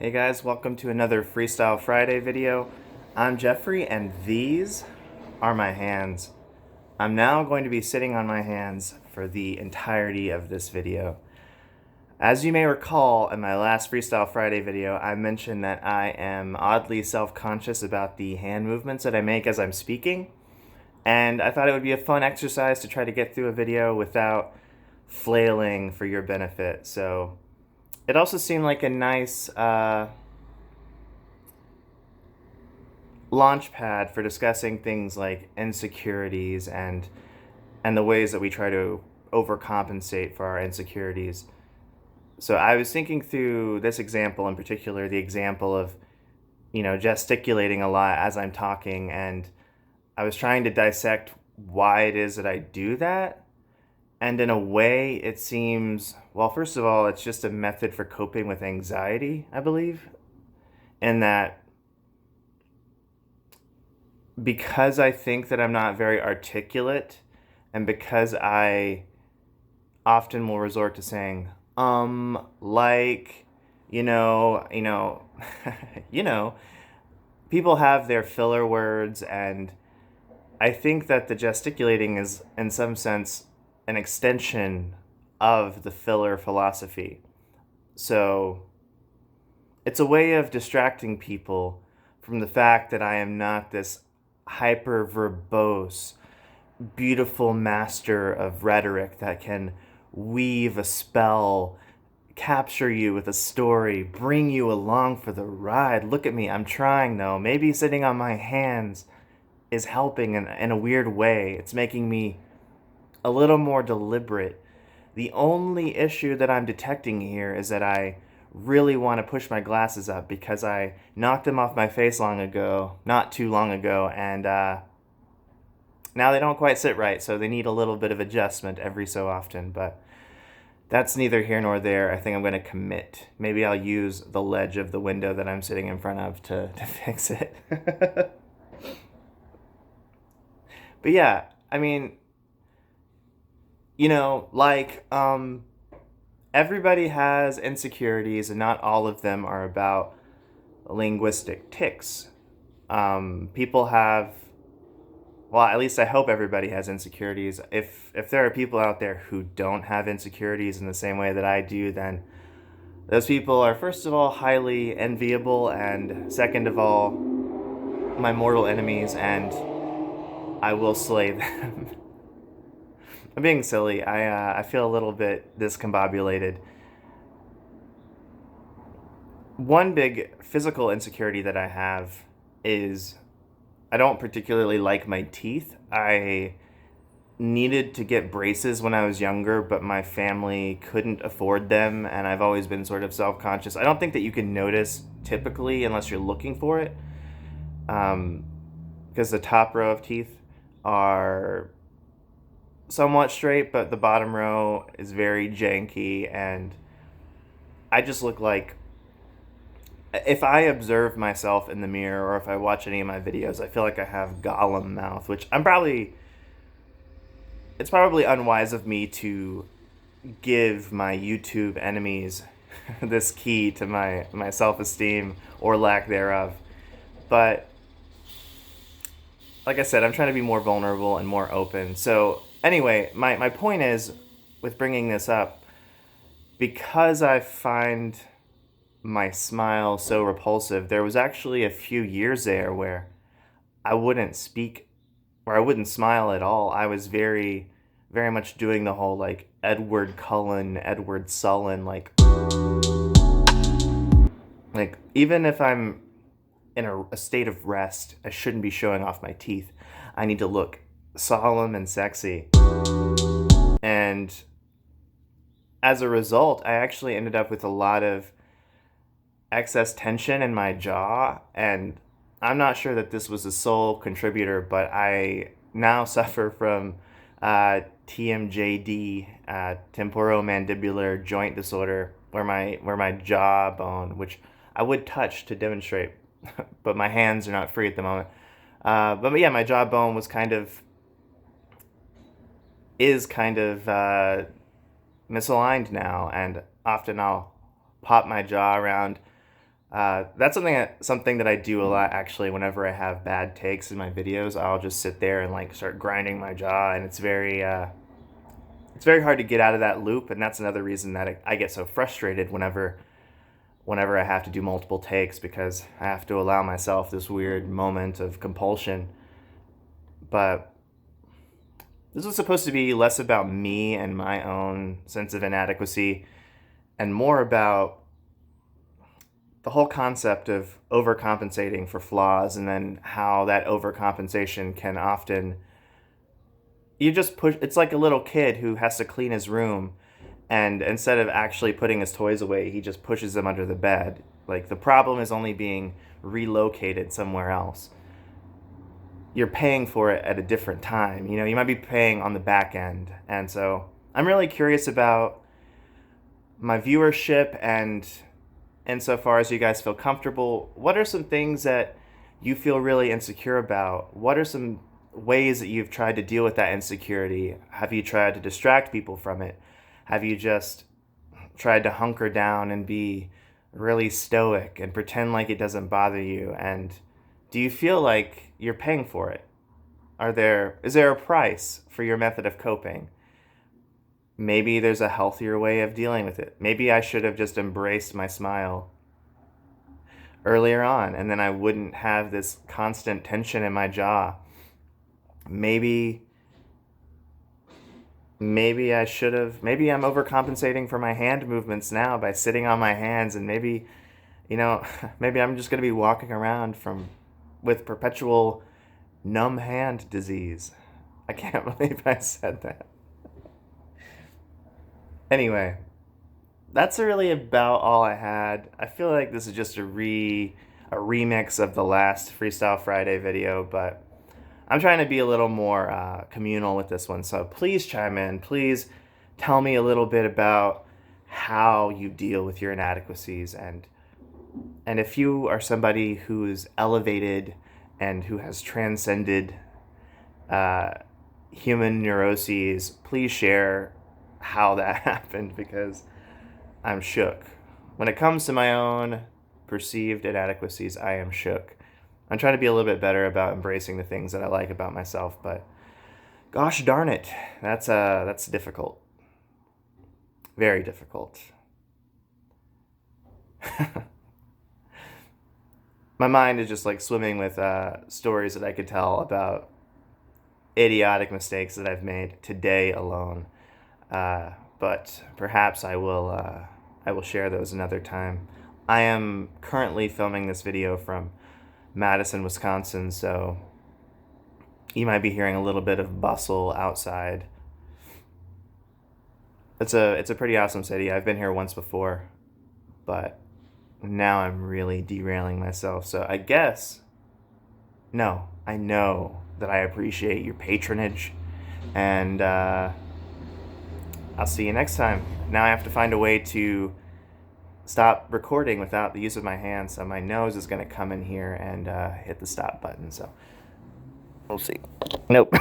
Hey guys, welcome to another Freestyle Friday video. I'm Jeffrey and these are my hands. I'm now going to be sitting on my hands for the entirety of this video. As you may recall, in my last Freestyle Friday video, I mentioned that I am oddly self-conscious about the hand movements that I make as I'm speaking, and I thought it would be a fun exercise to try to get through a video without flailing for your benefit. So it also seemed like a nice launch pad for discussing things like insecurities and the ways that we try to overcompensate for our insecurities. So I was thinking through this example in particular, the example of, gesticulating a lot as I'm talking, and I was trying to dissect why it is that I do that. And in a way, it seems, well, first of all, it's just a method for coping with anxiety, I believe. And that because I think that I'm not very articulate, and because I often will resort to saying, like, you know, you know, people have their filler words, and I think that the gesticulating is, in some sense, an extension of the filler philosophy. So it's a way of distracting people from the fact that I am not this hyper verbose, beautiful master of rhetoric that can weave a spell, capture you with a story, bring you along for the ride. Look at me, I'm trying though. Maybe sitting on my hands is helping in a weird way. It's making me a little more deliberate. The only issue that I'm detecting here is that I really want to push my glasses up because I knocked them off my face not too long ago, and now they don't quite sit right, so they need a little bit of adjustment every so often, but that's neither here nor there. I think I'm going to commit. Maybe I'll use the ledge of the window that I'm sitting in front of to fix it. But yeah, I mean, everybody has insecurities, and not all of them are about linguistic tics. People have, well, at least I hope everybody has insecurities. If there are people out there who don't have insecurities in the same way that I do, then those people are, first of all, highly enviable, and second of all, my mortal enemies, and I will slay them. I'm being silly. I feel a little bit discombobulated. One big physical insecurity that I have is I don't particularly like my teeth. I needed to get braces when I was younger, but my family couldn't afford them, and I've always been sort of self-conscious. I don't think that you can notice typically unless you're looking for it, because the top row of teeth are somewhat straight, but the bottom row is very janky, and I just look like, if I observe myself in the mirror or if I watch any of my videos, I feel like I have Gollum mouth, which it's probably unwise of me to give my YouTube enemies this key to my self-esteem or lack thereof. But like I said, I'm trying to be more vulnerable and more open. So anyway, my point is, with bringing this up, because I find my smile so repulsive, there was actually a few years there where I wouldn't speak, or I wouldn't smile at all. I was very, very much doing the whole, like, Edward Cullen, Edward Sullen, like even if I'm in a state of rest, I shouldn't be showing off my teeth. I need to look solemn and sexy. And as a result, I actually ended up with a lot of excess tension in my jaw, and I'm not sure that this was the sole contributor, but I now suffer from TMJD, temporomandibular joint disorder, where my jawbone, which I would touch to demonstrate, but my hands are not free at the moment. But yeah, my jawbone is kind of misaligned now, and often I'll pop my jaw around That's something that I do a lot actually. Whenever I have bad takes in my videos, I'll just sit there and like start grinding my jaw, and it's very hard to get out of that loop. And that's another reason that I get so frustrated whenever I have to do multiple takes, because I have to allow myself this weird moment of compulsion. But this was supposed to be less about me and my own sense of inadequacy and more about the whole concept of overcompensating for flaws, and then how that overcompensation can often, you just push, it's like a little kid who has to clean his room, and instead of actually putting his toys away, he just pushes them under the bed. Like, the problem is only being relocated somewhere else. You're paying for it at a different time. You know, you might be paying on the back end. And so I'm really curious about my viewership, and insofar as you guys feel comfortable, what are some things that you feel really insecure about? What are some ways that you've tried to deal with that insecurity? Have you tried to distract people from it? Have you just tried to hunker down and be really stoic and pretend like it doesn't bother you? And do you feel like you're paying for it? Is there a price for your method of coping? Maybe there's a healthier way of dealing with it. Maybe I should have just embraced my smile earlier on, and then I wouldn't have this constant tension in my jaw. Maybe I should have, maybe I'm overcompensating for my hand movements now by sitting on my hands, and maybe, you know, maybe I'm just going to be walking around with perpetual numb hand disease. I can't believe I said that. Anyway, that's really about all I had. I feel like this is just a remix of the last Freestyle Friday video, but I'm trying to be a little more communal with this one. So please chime in. Please tell me a little bit about how you deal with your inadequacies, and if you are somebody who is elevated and who has transcended human neuroses, please share how that happened, because I'm shook. When it comes to my own perceived inadequacies, I am shook. I'm trying to be a little bit better about embracing the things that I like about myself, but gosh darn it, that's difficult. Very difficult. My mind is just like swimming with stories that I could tell about idiotic mistakes that I've made today alone. But perhaps I will share those another time. I am currently filming this video from Madison, Wisconsin, so you might be hearing a little bit of bustle outside. It's a pretty awesome city. I've been here once before, but now I'm really derailing myself. So I know that I appreciate your patronage, and I'll see you next time. Now I have to find a way to stop recording without the use of my hands, so my nose is going to come in here and hit the stop button. So we'll see. Nope.